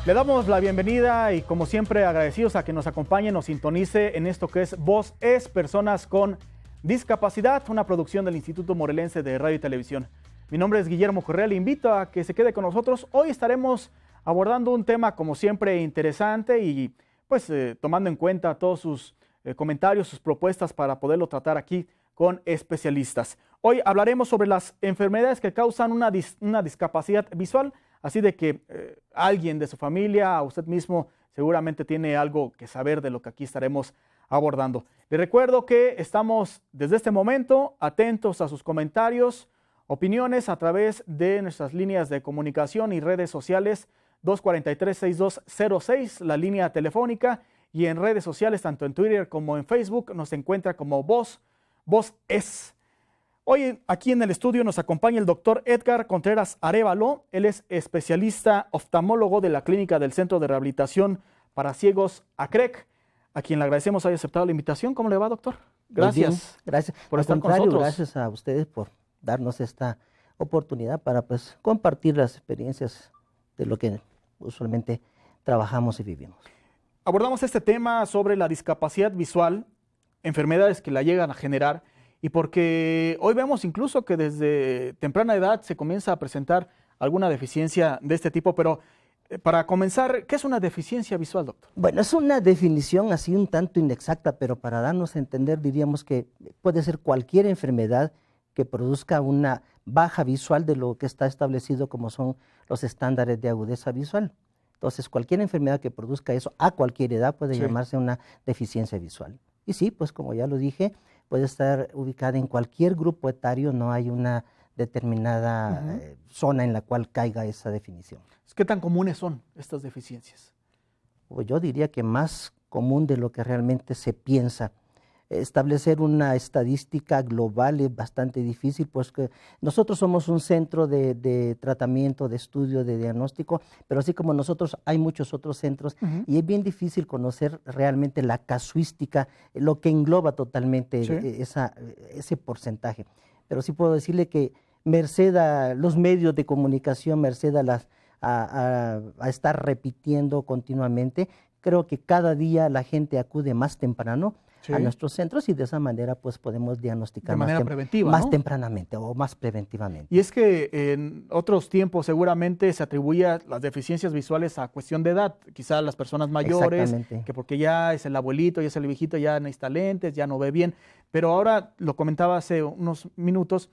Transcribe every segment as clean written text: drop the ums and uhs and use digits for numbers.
Le damos la bienvenida y como siempre agradecidos a que nos acompañe, nos sintonice en esto que es Voz es Personas con Discapacidad, una producción del Instituto Morelense de Radio y Televisión. Mi nombre es Guillermo Correa, le invito a que se quede con nosotros. Hoy estaremos abordando un tema como siempre interesante y pues tomando en cuenta todos sus comentarios, sus propuestas para poderlo tratar aquí con especialistas. Hoy hablaremos sobre las enfermedades que causan una discapacidad visual. Así de que alguien de su familia, usted mismo, seguramente tiene algo que saber de lo que aquí estaremos abordando. Le recuerdo que estamos desde este momento atentos a sus comentarios, opiniones a través de nuestras líneas de comunicación y redes sociales 243-6206, la línea telefónica, y en redes sociales, tanto en Twitter como en Facebook, nos encuentra como Voz es. Hoy aquí en el estudio nos acompaña el doctor Edgar Contreras Arévalo. Él es especialista oftalmólogo de la clínica del Centro de Rehabilitación para Ciegos ACREC, a quien le agradecemos haya aceptado la invitación. ¿Cómo le va, doctor? Gracias. Gracias por estar con nosotros. Gracias a ustedes por darnos esta oportunidad para compartir las experiencias de lo que usualmente trabajamos y vivimos. Abordamos este tema sobre la discapacidad visual, enfermedades que la llegan a generar, y porque hoy vemos incluso que desde temprana edad se comienza a presentar alguna deficiencia de este tipo, pero para comenzar, ¿qué es una deficiencia visual, doctor? Bueno, es una definición así un tanto inexacta, pero para darnos a entender diríamos que puede ser cualquier enfermedad que produzca una baja visual de lo que está establecido como son los estándares de agudeza visual. Entonces, cualquier enfermedad que produzca eso a cualquier edad puede llamarse una deficiencia visual. Y sí, pues como ya lo dije, puede estar ubicada en cualquier grupo etario, no hay una determinada zona en la cual caiga esa definición. ¿Qué tan comunes son estas deficiencias? Pues yo diría que más común de lo que realmente se piensa. Establecer una estadística global es bastante difícil, pues que nosotros somos un centro de tratamiento, de estudio, de diagnóstico, pero así como nosotros hay muchos otros centros y es bien difícil conocer realmente la casuística, lo que engloba totalmente ese porcentaje. Pero sí puedo decirle que merced a los medios de comunicación, merced a estar repitiendo continuamente, creo que cada día la gente acude más temprano a nuestros centros y de esa manera pues podemos diagnosticar de manera preventiva, más tempranamente o más preventivamente. Y es que en otros tiempos seguramente se atribuía las deficiencias visuales a cuestión de edad, quizás las personas mayores, que porque ya es el abuelito, ya es el viejito, ya necesita lentes, ya no ve bien, pero ahora, lo comentaba hace unos minutos,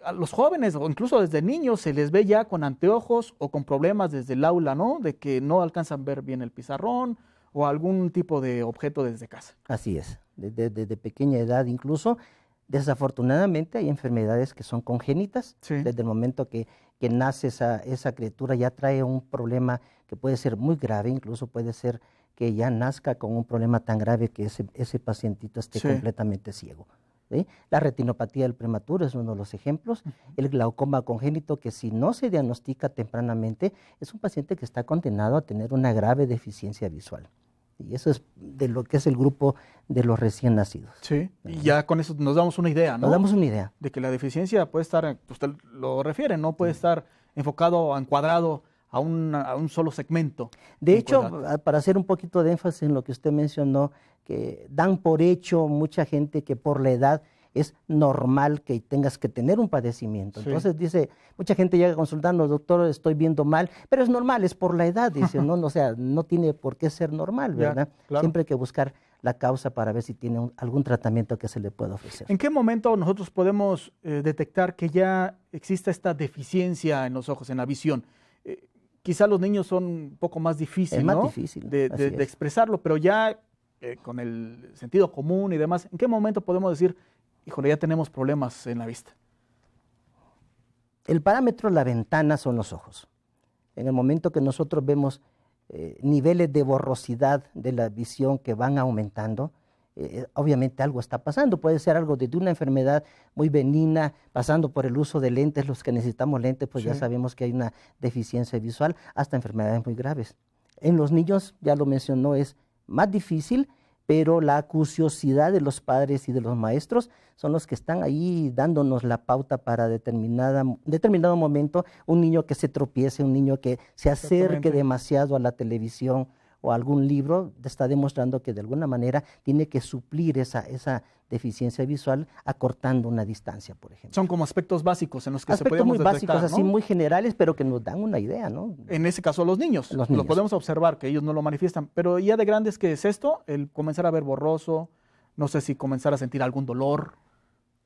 a los jóvenes o incluso desde niños se les ve ya con anteojos o con problemas desde el aula, ¿no? De que no alcanzan a ver bien el pizarrón o algún tipo de objeto desde casa. Así es, desde pequeña edad incluso. Desafortunadamente hay enfermedades que son congénitas, desde el momento que nace esa criatura ya trae un problema que puede ser muy grave, incluso puede ser que ya nazca con un problema tan grave que ese pacientito esté completamente ciego. ¿Sí? La retinopatía del prematuro es uno de los ejemplos. El glaucoma congénito, que si no se diagnostica tempranamente, es un paciente que está condenado a tener una grave deficiencia visual. Y eso es de lo que es el grupo de los recién nacidos. Sí, y ya con eso nos damos una idea, ¿no? Nos damos una idea. De que la deficiencia puede estar, usted lo refiere, no puede estar enfocado, encuadrado a un solo segmento. De hecho, para hacer un poquito de énfasis en lo que usted mencionó, que dan por hecho mucha gente que por la edad es normal que tengas que tener un padecimiento. Entonces dice, mucha gente llega consultando, doctor, estoy viendo mal, pero es normal, es por la edad, dice, no, o sea, no tiene por qué ser normal, ¿verdad? Claro. Siempre hay que buscar la causa para ver si tiene algún tratamiento que se le pueda ofrecer. ¿En qué momento nosotros podemos detectar que ya existe esta deficiencia en los ojos, en la visión? Quizá los niños son un poco más difíciles, ¿no? Difícil de expresarlo, pero ya con el sentido común y demás, ¿en qué momento podemos decir, híjole, ya tenemos problemas en la vista? El parámetro, la ventana son los ojos. En el momento que nosotros vemos niveles de borrosidad de la visión que van aumentando, obviamente algo está pasando. Puede ser algo desde una enfermedad muy benigna, pasando por el uso de lentes, los que necesitamos lentes, pues ya sabemos que hay una deficiencia visual, hasta enfermedades muy graves. En los niños, ya lo mencionó, es más difícil, pero la acuciosidad de los padres y de los maestros son los que están ahí dándonos la pauta para determinado momento, un niño que se tropiece, un niño que se acerque demasiado a la televisión o a algún libro, está demostrando que de alguna manera tiene que suplir esa deficiencia visual acortando una distancia, por ejemplo. Son como aspectos básicos en los que aspectos se podemos muy detectar, básicos, ¿no? así muy generales, pero que nos dan una idea, ¿no? En ese caso los niños. Lo podemos observar, que ellos no lo manifiestan. Pero ya de grandes, ¿qué es esto? El comenzar a ver borroso, no sé si comenzar a sentir algún dolor.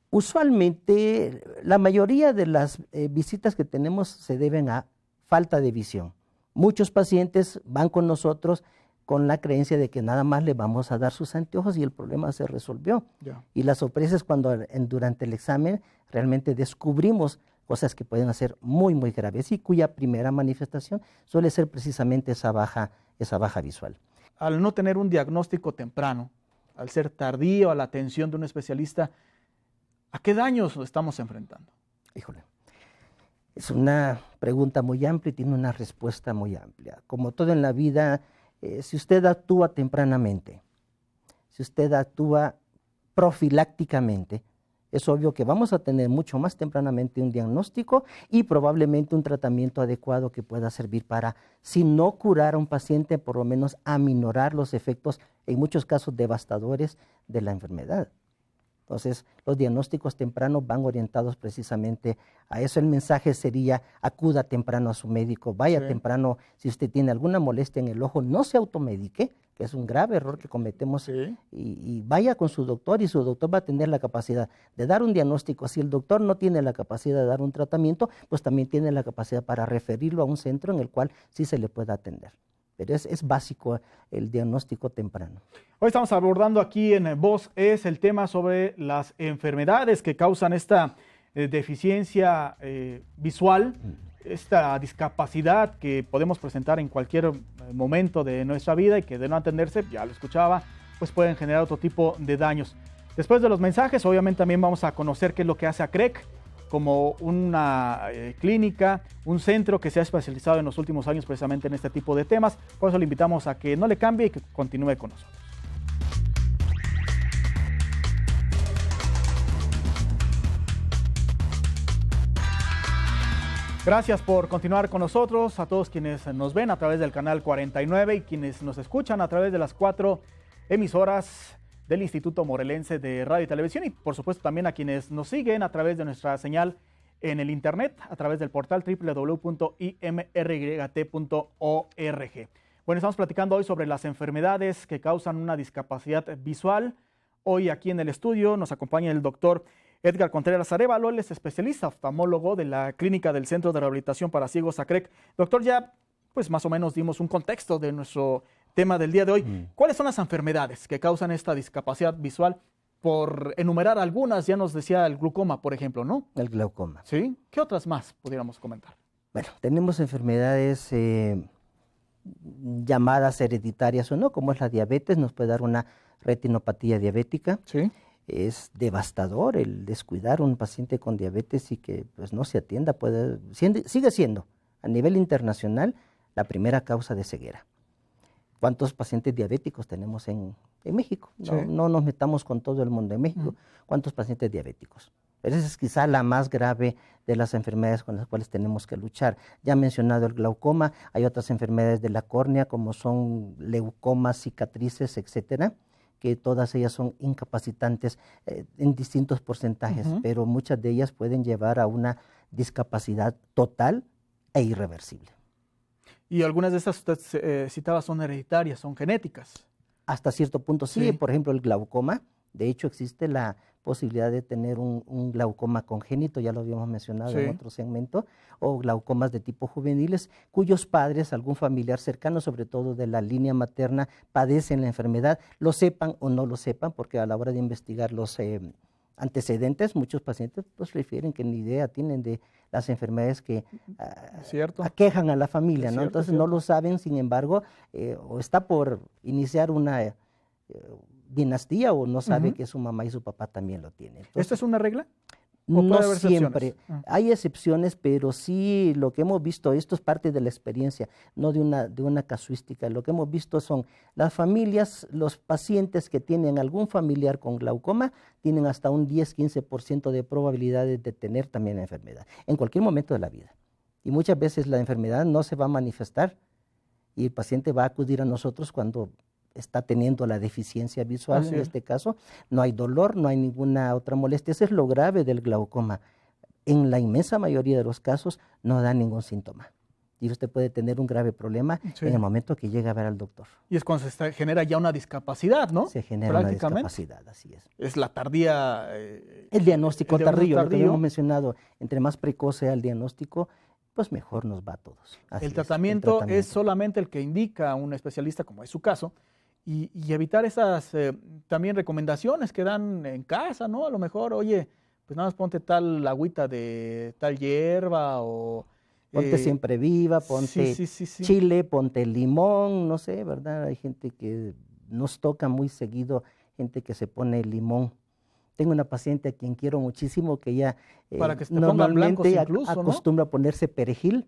Usualmente, la mayoría de las visitas que tenemos se deben a falta de visión. Muchos pacientes van con nosotros con la creencia de que nada más le vamos a dar sus anteojos y el problema se resolvió. Y la sorpresa es cuando durante el examen realmente descubrimos cosas que pueden ser muy, muy graves y cuya primera manifestación suele ser precisamente esa baja visual. Al no tener un diagnóstico temprano, al ser tardío a la atención de un especialista, ¿a qué daños estamos enfrentando? Híjole. Es una pregunta muy amplia y tiene una respuesta muy amplia. Como todo en la vida, si usted actúa tempranamente, si usted actúa profilácticamente, es obvio que vamos a tener mucho más tempranamente un diagnóstico y probablemente un tratamiento adecuado que pueda servir para, si no curar a un paciente, por lo menos aminorar los efectos, en muchos casos devastadores, de la enfermedad. Entonces, los diagnósticos tempranos van orientados precisamente a eso. El mensaje sería, acuda temprano a su médico, vaya temprano. Si usted tiene alguna molestia en el ojo, no se automedique, que es un grave error que cometemos, y vaya con su doctor, y su doctor va a tener la capacidad de dar un diagnóstico. Si el doctor no tiene la capacidad de dar un tratamiento, pues también tiene la capacidad para referirlo a un centro en el cual sí se le pueda atender. Pero es básico el diagnóstico temprano. Hoy estamos abordando aquí en Voz es el tema sobre las enfermedades que causan esta deficiencia visual, esta discapacidad que podemos presentar en cualquier momento de nuestra vida y que de no atenderse, ya lo escuchaba, pues pueden generar otro tipo de daños. Después de los mensajes, obviamente también vamos a conocer qué es lo que hace ACREC, como una clínica, un centro que se ha especializado en los últimos años precisamente en este tipo de temas. Por eso le invitamos a que no le cambie y que continúe con nosotros. Gracias por continuar con nosotros, a todos quienes nos ven a través del canal 49 y quienes nos escuchan a través de las 4 emisoras del Instituto Morelense de Radio y Televisión, y por supuesto también a quienes nos siguen a través de nuestra señal en el internet, a través del portal www.imryt.org. Bueno, estamos platicando hoy sobre las enfermedades que causan una discapacidad visual. Hoy aquí en el estudio nos acompaña el doctor Edgar Contreras Arévalo. Él es especialista oftalmólogo de la Clínica del Centro de Rehabilitación para Ciegos ACREC. Doctor, ya pues más o menos dimos un contexto de nuestro tema del día de hoy. ¿Cuáles son las enfermedades que causan esta discapacidad visual? Por enumerar algunas, ya nos decía el glaucoma, por ejemplo, ¿no? El glaucoma. ¿Sí? ¿Qué otras más pudiéramos comentar? Bueno, tenemos enfermedades llamadas hereditarias o no, como es la diabetes, nos puede dar una retinopatía diabética. Sí. Es devastador el descuidar a un paciente con diabetes y que pues, no se atienda. Sigue siendo, a nivel internacional, la primera causa de ceguera. ¿Cuántos pacientes diabéticos tenemos en México? No nos metamos con todo el mundo en México. ¿Cuántos pacientes diabéticos? Pero esa es quizá la más grave de las enfermedades con las cuales tenemos que luchar. Ya he mencionado el glaucoma, hay otras enfermedades de la córnea como son leucomas, cicatrices, etcétera, que todas ellas son incapacitantes en distintos porcentajes, pero muchas de ellas pueden llevar a una discapacidad total e irreversible. Y algunas de estas usted citaba son hereditarias, son genéticas. Hasta cierto punto sí. Por ejemplo, el glaucoma. De hecho, existe la posibilidad de tener un glaucoma congénito, ya lo habíamos mencionado en otro segmento, o glaucomas de tipo juveniles, cuyos padres, algún familiar cercano, sobre todo de la línea materna, padecen la enfermedad, lo sepan o no lo sepan, porque a la hora de investigar los antecedentes, muchos pacientes pues refieren que ni idea tienen de las enfermedades que aquejan a la familia, ¿no? Entonces no lo saben, sin embargo, o está por iniciar una dinastía o no sabe que su mamá y su papá también lo tienen. Entonces, ¿esta es una regla? ¿O puede No haber siempre. excepciones? Hay excepciones, pero sí lo que hemos visto, esto es parte de la experiencia, no de una casuística. Lo que hemos visto son las familias, los pacientes que tienen algún familiar con glaucoma, tienen hasta un 10-15% de probabilidades de tener también la enfermedad, en cualquier momento de la vida. Y muchas veces la enfermedad no se va a manifestar y el paciente va a acudir a nosotros cuando está teniendo la deficiencia visual. En este caso, no hay dolor, no hay ninguna otra molestia. Eso es lo grave del glaucoma. En la inmensa mayoría de los casos no da ningún síntoma. Y usted puede tener un grave problema en el momento que llega a ver al doctor. Y es cuando se genera ya una discapacidad, ¿no? Se genera una discapacidad, así es. Es la tardía... el diagnóstico tardío, lo que habíamos mencionado. Entre más precoz sea el diagnóstico, pues mejor nos va a todos. El tratamiento es solamente el que indica un especialista, como es su caso, y evitar esas también recomendaciones que dan en casa, ¿no? A lo mejor, oye, pues nada más ponte tal agüita de tal hierba o... Ponte siempre viva, ponte chile, ponte limón, no sé, ¿verdad? Hay gente que nos toca muy seguido, gente que se pone limón. Tengo una paciente a quien quiero muchísimo que ella para que se normalmente incluso, acostumbra a ponerse perejil.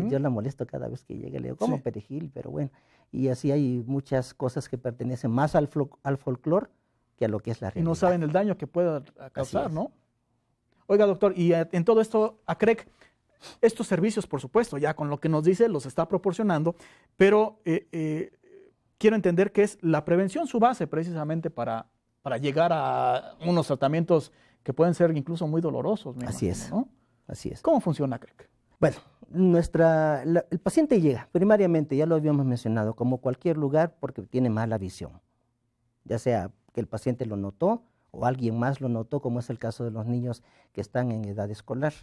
Yo la molesto cada vez que llega, le digo, ¿cómo perejil? Pero bueno, y así hay muchas cosas que pertenecen más al folclore que a lo que es la realidad. Y no saben el daño que puede causar, ¿no? Oiga, doctor, y en todo esto, ACREC, estos servicios, por supuesto, ya con lo que nos dice, los está proporcionando, pero quiero entender que es la prevención su base precisamente para llegar a unos tratamientos que pueden ser incluso muy dolorosos. Así es, ¿no? Así es. ¿Cómo funciona ACREC? Bueno, el paciente llega, primariamente, ya lo habíamos mencionado, como cualquier lugar, porque tiene mala visión. Ya sea que el paciente lo notó o alguien más lo notó, como es el caso de los niños que están en edad escolar.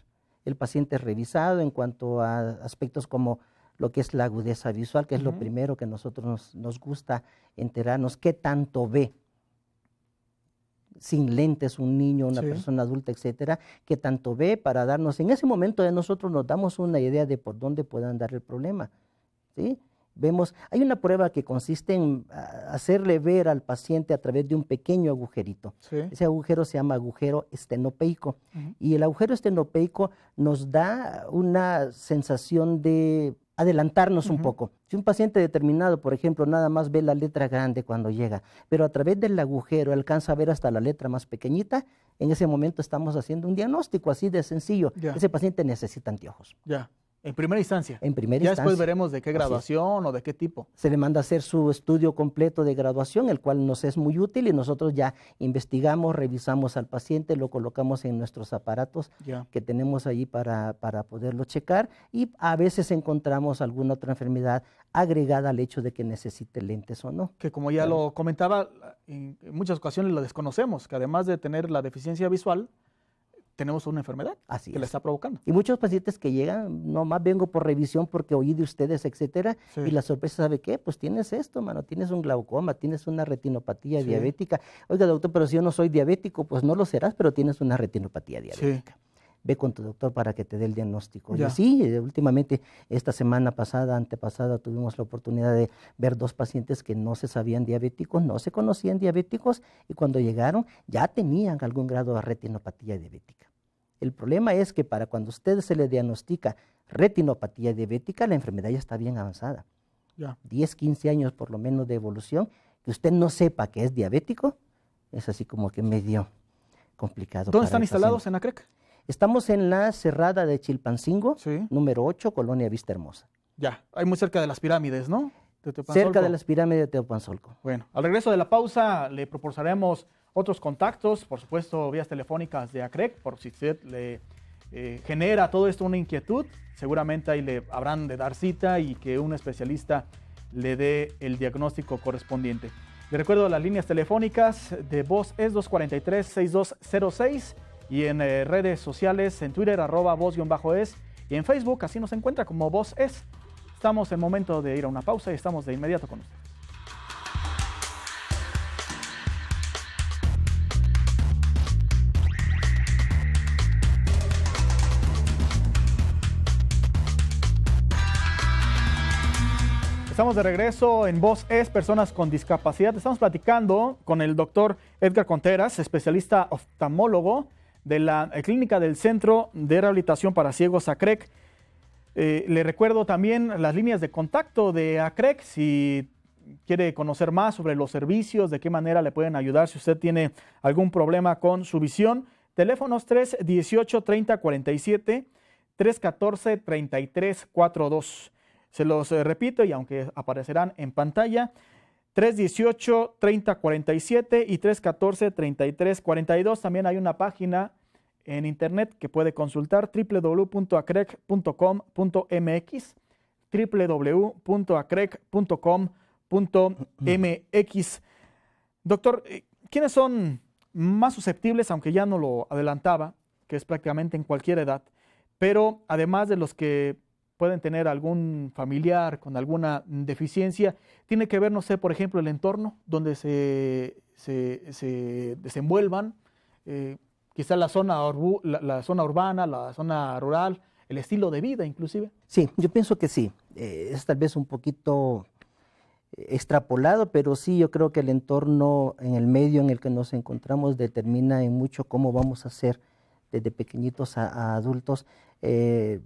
El paciente es revisado en cuanto a aspectos como lo que es la agudeza visual, que es lo primero que nosotros nos gusta enterarnos, qué tanto ve. Sin lentes, un niño, una persona adulta, etcétera, que tanto ve para darnos, en ese momento de nosotros nos damos una idea de por dónde puedan dar el problema, ¿sí? Vemos, hay una prueba que consiste en hacerle ver al paciente a través de un pequeño agujerito. Ese agujero se llama agujero estenopeico y el agujero estenopeico nos da una sensación de adelantarnos un poco. Si un paciente determinado, por ejemplo, nada más ve la letra grande cuando llega, pero a través del agujero alcanza a ver hasta la letra más pequeñita, en ese momento estamos haciendo un diagnóstico así de sencillo. Ese paciente necesita anteojos. En primera instancia. En primera instancia. Ya después veremos de qué graduación o de qué tipo. Se le manda a hacer su estudio completo de graduación, el cual nos es muy útil y nosotros ya investigamos, revisamos al paciente, lo colocamos en nuestros aparatos que tenemos ahí para poderlo checar y a veces encontramos alguna otra enfermedad agregada al hecho de que necesite lentes o no. Que como ya lo comentaba, en muchas ocasiones lo desconocemos, que además de tener la deficiencia visual, tenemos una enfermedad que la está provocando. Y muchos pacientes que llegan, nomás vengo por revisión porque oí de ustedes, etcétera, y la sorpresa, ¿sabe qué? Pues tienes esto, mano, tienes un glaucoma, tienes una retinopatía diabética. Oiga, doctor, pero si yo no soy diabético, pues no lo serás, pero tienes una retinopatía diabética. Ve con tu doctor para que te dé el diagnóstico. Y sí, últimamente, esta semana pasada, antepasada, tuvimos la oportunidad de ver 2 pacientes que no se sabían diabéticos, no se conocían diabéticos, y cuando llegaron ya tenían algún grado de retinopatía diabética. El problema es que para cuando a usted se le diagnostica retinopatía diabética, la enfermedad ya está bien avanzada. 10, 15 años por lo menos de evolución, que usted no sepa que es diabético, es así como que medio complicado. ¿Dónde están instalados en ACREC? Estamos en la Cerrada de Chilpancingo, número 8, Colonia Vista Hermosa. Ahí muy cerca de las pirámides, ¿no? Cerca de las pirámides de Teopanzolco. Bueno, al regreso de la pausa le proporcionaremos otros contactos, por supuesto, vías telefónicas de ACREC, por si usted le genera todo esto una inquietud, seguramente ahí le habrán de dar cita y que un especialista le dé el diagnóstico correspondiente. Le recuerdo las líneas telefónicas de Voz es 243-6206 y en redes sociales, en Twitter, @voz_es y en Facebook, así nos encuentra como Voz es. Estamos en momento de ir a una pausa y estamos de inmediato con usted. Estamos de regreso en Voz es Personas con Discapacidad. Estamos platicando con el doctor Edgar Contreras, especialista oftalmólogo de la clínica del Centro de Rehabilitación para Ciegos ACREC. Le recuerdo también las líneas de contacto de ACREC, si quiere conocer más sobre los servicios, de qué manera le pueden ayudar si usted tiene algún problema con su visión. Teléfonos 318-3047, 314-3342. Se los repito, y aunque aparecerán en pantalla, 318-3047 y 314-3342. También hay una página en internet que puede consultar, www.acrec.com.mx, www.acrec.com.mx. Doctor, ¿quiénes son más susceptibles, aunque ya no lo adelantaba, que es prácticamente en cualquier edad, pero además de los que pueden tener algún familiar con alguna deficiencia, tiene que ver, no sé, por ejemplo, el entorno donde se desenvuelvan, quizá la zona urbana, la zona rural, el estilo de vida inclusive? Sí, yo pienso que sí. Es tal vez un poquito extrapolado, pero sí, yo creo que el entorno en el medio en el que nos encontramos determina en mucho cómo vamos a ser desde pequeñitos a adultos. El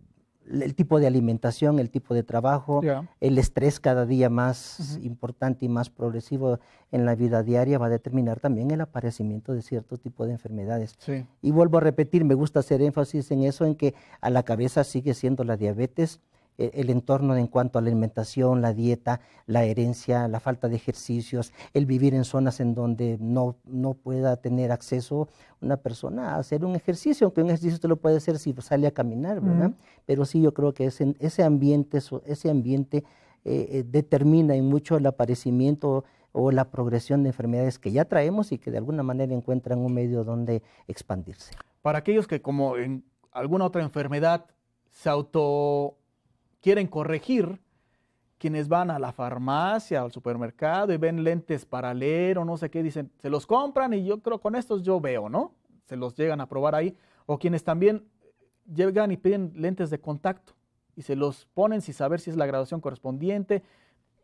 tipo de alimentación, el tipo de trabajo, el estrés cada día más importante y más progresivo en la vida diaria va a determinar también el aparecimiento de cierto tipo de enfermedades. Sí. Y vuelvo a repetir, me gusta hacer énfasis en eso, en que a la cabeza sigue siendo la diabetes, el entorno en cuanto a la alimentación, la dieta, la herencia, la falta de ejercicios, el vivir en zonas en donde no pueda tener acceso una persona a hacer un ejercicio, aunque un ejercicio te lo puede hacer si sale a caminar, ¿verdad? Pero sí, yo creo que ese ambiente determina en mucho el aparecimiento o la progresión de enfermedades que ya traemos y que de alguna manera encuentran un medio donde expandirse. Para aquellos que, como en alguna otra enfermedad, se quieren corregir, quienes van a la farmacia o al supermercado y ven lentes para leer o no sé qué, dicen, se los compran y yo creo con estos yo veo, ¿no? Se los llegan a probar ahí. O quienes también llegan y piden lentes de contacto y se los ponen sin saber si es la graduación correspondiente.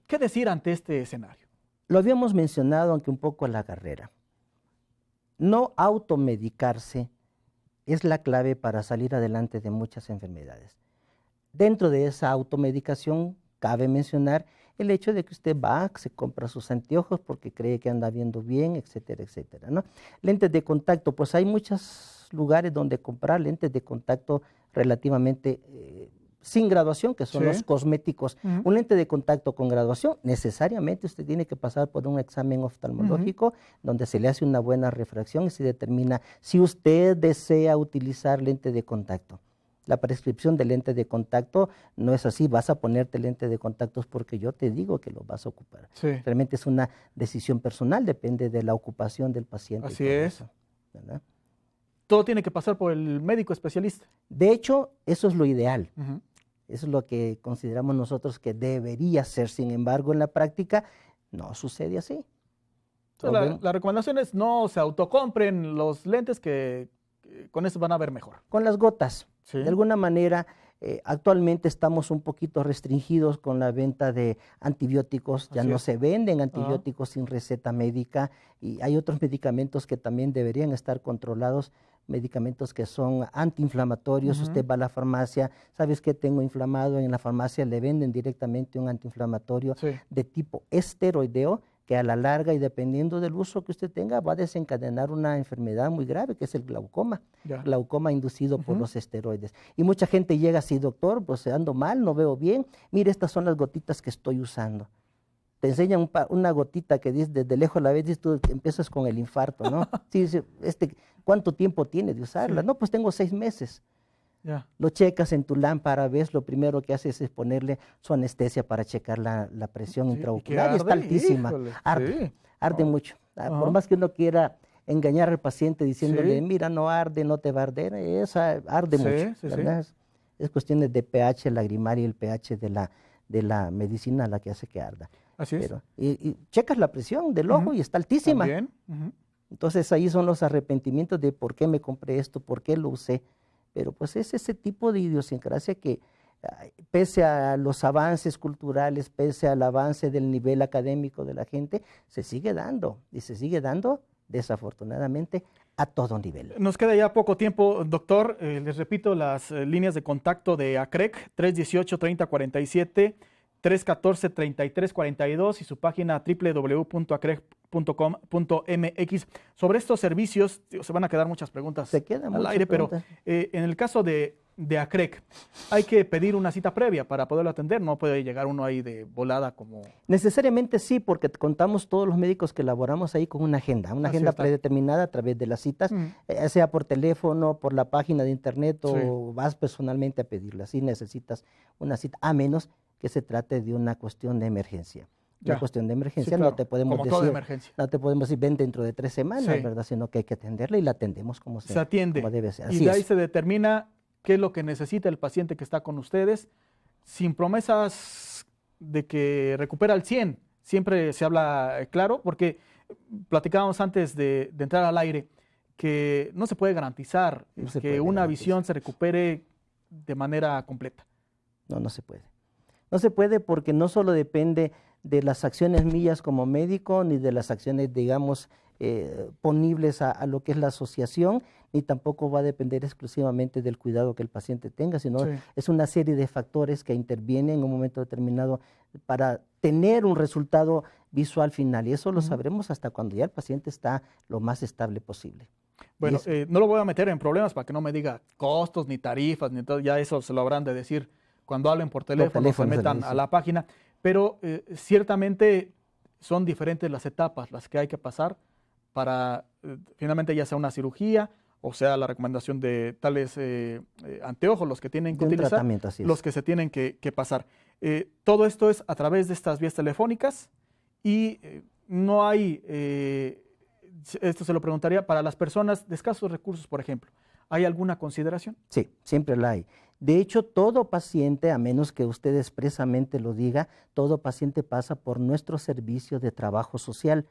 ¿Qué decir ante este escenario? Lo habíamos mencionado, aunque un poco a la carrera. No automedicarse es la clave para salir adelante de muchas enfermedades. Dentro de esa automedicación cabe mencionar el hecho de que usted va, se compra sus anteojos porque cree que anda viendo bien, etcétera, etcétera, ¿no? Lentes de contacto, pues hay muchos lugares donde comprar lentes de contacto relativamente sin graduación, que son los cosméticos. Un lente de contacto con graduación, necesariamente usted tiene que pasar por un examen oftalmológico donde se le hace una buena refracción y se determina si usted desea utilizar lente de contacto. La prescripción de lente de contacto no es así, vas a ponerte lente de contactos porque yo te digo que lo vas a ocupar. Sí. Realmente es una decisión personal, depende de la ocupación del paciente. Así es. Eso, ¿verdad? Todo tiene que pasar por el médico especialista. De hecho, eso es lo ideal. Eso es lo que consideramos nosotros que debería ser. Sin embargo, en la práctica no sucede así. La recomendación es no se autocompren los lentes, que con eso van a ver mejor. Con las gotas. Sí. De alguna manera, actualmente estamos un poquito restringidos con la venta de antibióticos. Ya no se venden antibióticos sin receta médica y hay otros medicamentos que también deberían estar controlados, medicamentos que son antiinflamatorios. Usted va a la farmacia, ¿sabes qué tengo inflamado? En la farmacia le venden directamente un antiinflamatorio de tipo esteroideo, que a la larga y dependiendo del uso que usted tenga va a desencadenar una enfermedad muy grave, que es el glaucoma, glaucoma inducido por los esteroides. Y mucha gente llega así, doctor, pues ando mal, no veo bien, mire, estas son las gotitas que estoy usando. Te enseñan una gotita que dice, desde lejos la ves, y tú empiezas con el infarto, ¿no? Sí, ¿cuánto tiempo tiene de usarla? No, pues tengo 6 meses. Lo checas en tu lámpara, ves, lo primero que haces es ponerle su anestesia para checar la presión intraocular y está altísima. Híjole, arde mucho. Por más que uno quiera engañar al paciente diciéndole, mira, no arde, no te va a arder, esa arde mucho. ¿Verdad? Es cuestión de pH lagrimal y el pH de la medicina la que hace que arda. Así es. Y checas la presión del ojo y está altísima. También. Entonces ahí son los arrepentimientos de por qué me compré esto, por qué lo usé. Pero pues es ese tipo de idiosincrasia que pese a los avances culturales, pese al avance del nivel académico de la gente, se sigue dando y se sigue dando desafortunadamente, a todo nivel. Nos queda ya poco tiempo, doctor. Les repito las líneas de contacto de ACREC, 318-3047, 314-3342 y su página www.acrec.com.mx. Sobre estos servicios, se van a quedar muchas preguntas al aire, pero en el caso de ACREC, hay que pedir una cita previa para poderlo atender, no puede llegar uno ahí de volada como... Necesariamente sí, porque contamos todos los médicos que laboramos ahí con una agenda predeterminada a través de las citas, sea por teléfono, por la página de internet o vas personalmente a pedirla. Sí necesitas una cita, a menos que se trate de una cuestión de emergencia. Una cuestión de emergencia, no te podemos decir, ven dentro de 3 semanas, ¿verdad? Sino que hay que atenderla y la atendemos como se atiende. Como debe ser. Y de ahí se determina qué es lo que necesita el paciente que está con ustedes, sin promesas de que recupera al 100. Siempre se habla claro, porque platicábamos antes de entrar al aire que no se puede garantizar que una visión se recupere de manera completa. No se puede. No se puede porque no solo depende de las acciones mías como médico, ni de las acciones, digamos, ponibles a lo que es la asociación, ni tampoco va a depender exclusivamente del cuidado que el paciente tenga, sino es una serie de factores que intervienen en un momento determinado para tener un resultado visual final. Y eso lo sabremos hasta cuando ya el paciente está lo más estable posible. Bueno, no lo voy a meter en problemas para que no me diga costos, ni tarifas, ni todo, ya eso se lo habrán de decir cuando hablen por teléfono, se metan a la página, pero ciertamente son diferentes las etapas las que hay que pasar para finalmente ya sea una cirugía o sea la recomendación de tales anteojos, los que tienen que utilizar, los que se tienen que pasar. Todo esto es a través de estas vías telefónicas y no hay, esto se lo preguntaría, para las personas de escasos recursos, por ejemplo, ¿hay alguna consideración? Sí, siempre la hay. De hecho, todo paciente, a menos que usted expresamente lo diga, todo paciente pasa por nuestro servicio de trabajo social.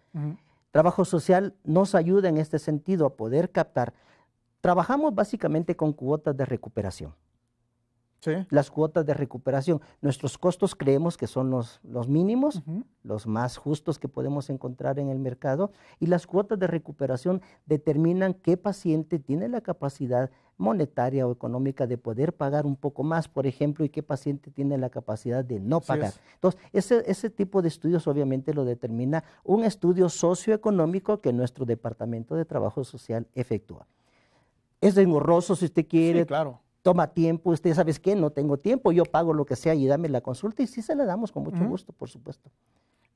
Trabajo social nos ayuda en este sentido a poder captar. Trabajamos básicamente con cuotas de recuperación. Las cuotas de recuperación. Nuestros costos creemos que son los mínimos, los más justos que podemos encontrar en el mercado, y las cuotas de recuperación determinan qué paciente tiene la capacidad monetaria o económica de poder pagar un poco más, por ejemplo, y qué paciente tiene la capacidad de no pagar. Entonces, ese tipo de estudios obviamente lo determina un estudio socioeconómico que nuestro Departamento de Trabajo Social efectúa. Es engorroso si usted quiere. Sí, claro. Toma tiempo, usted sabe qué, no tengo tiempo, yo pago lo que sea y dame la consulta y sí se la damos con mucho gusto, por supuesto.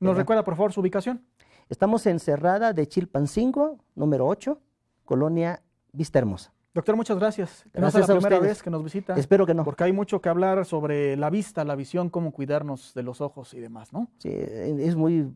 ¿Nos recuerda, por favor, su ubicación? Estamos en Cerrada de Chilpancingo, número 8, Colonia Vista Hermosa. Doctor, muchas gracias. Gracias no es la primera vez que nos visita. Espero que no. Porque hay mucho que hablar sobre la vista, la visión, cómo cuidarnos de los ojos y demás, ¿no? Sí, es muy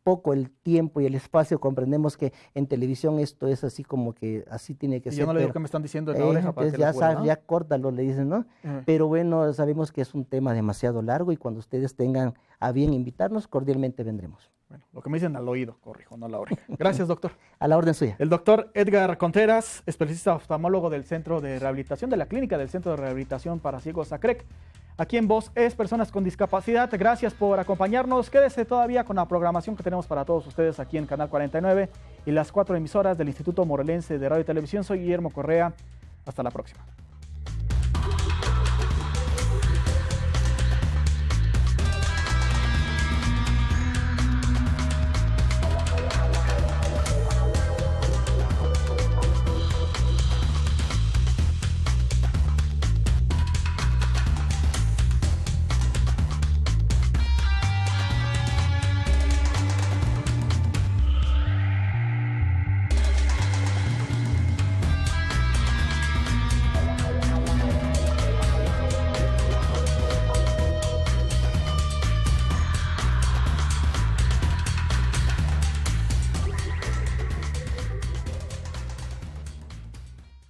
poco el tiempo y el espacio. Comprendemos que en televisión esto es así como que así tiene que ser. Yo no le digo que me están diciendo en la oreja para que ya lo pueda, ¿no? Ya córtalo, le dicen, ¿no? Pero bueno, sabemos que es un tema demasiado largo y cuando ustedes tengan a bien invitarnos, cordialmente vendremos. Bueno, lo que me dicen al oído, corrijo, no a la oreja. Gracias, doctor. A la orden suya. El doctor Edgar Contreras, especialista oftalmólogo del Centro de Rehabilitación, de la Clínica del Centro de Rehabilitación para Ciegos ACREC. Aquí en Voz es Personas con Discapacidad. Gracias por acompañarnos. Quédese todavía con la programación que tenemos para todos ustedes aquí en Canal 49 y las 4 emisoras del Instituto Morelense de Radio y Televisión. Soy Guillermo Correa. Hasta la próxima.